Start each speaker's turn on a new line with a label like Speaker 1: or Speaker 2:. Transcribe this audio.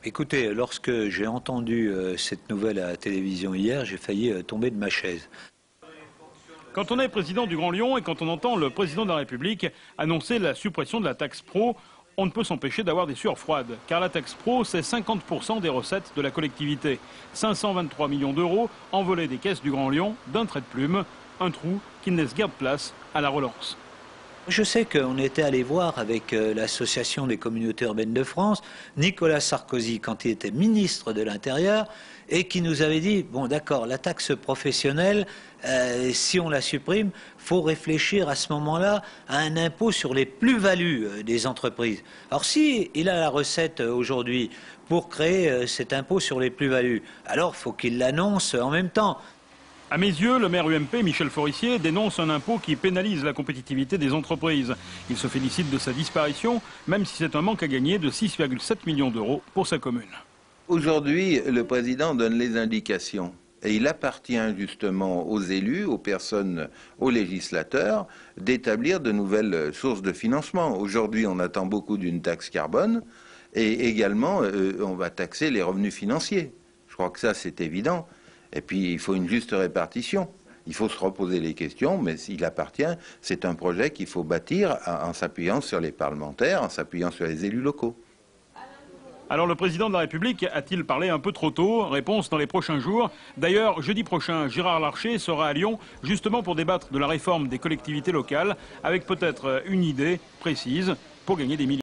Speaker 1: Écoutez, lorsque j'ai entendu cette nouvelle à la télévision hier, j'ai failli tomber de ma chaise.
Speaker 2: Quand on est président du Grand Lyon et quand on entend le président de la République annoncer la suppression de la taxe pro, on ne peut s'empêcher d'avoir des sueurs froides. Car la taxe pro, c'est 50% des recettes de la collectivité. 523 millions d'euros envolés des caisses du Grand Lyon d'un trait de plume. Un trou qui ne laisse guère de place à la relance.
Speaker 1: Je sais qu'on était allé voir avec l'Association des communautés urbaines de France, Nicolas Sarkozy, quand il était ministre de l'Intérieur, et qui nous avait dit, bon d'accord, la taxe professionnelle, si on la supprime, faut réfléchir à ce moment-là à un impôt sur les plus-values des entreprises. Alors si il a la recette aujourd'hui pour créer cet impôt sur les plus-values, alors faut qu'il l'annonce en même temps.
Speaker 2: À mes yeux, le maire UMP, Michel Forissier, dénonce un impôt qui pénalise la compétitivité des entreprises. Il se félicite de sa disparition, même si c'est un manque à gagner de 6,7 millions d'euros pour sa commune.
Speaker 3: Aujourd'hui, le président donne les indications. Et il appartient justement aux élus, aux personnes, aux législateurs, d'établir de nouvelles sources de financement. Aujourd'hui, on attend beaucoup d'une taxe carbone et également, on va taxer les revenus financiers. Je crois que ça, c'est évident. Et puis, il faut une juste répartition. Il faut se reposer les questions, mais s'il appartient, c'est un projet qu'il faut bâtir en s'appuyant sur les parlementaires, en s'appuyant sur les élus locaux.
Speaker 2: Alors le président de la République a-t-il parlé un peu trop tôt? Réponse dans les prochains jours. D'ailleurs, jeudi prochain, Gérard Larcher sera à Lyon justement pour débattre de la réforme des collectivités locales, avec peut-être une idée précise pour gagner des millions.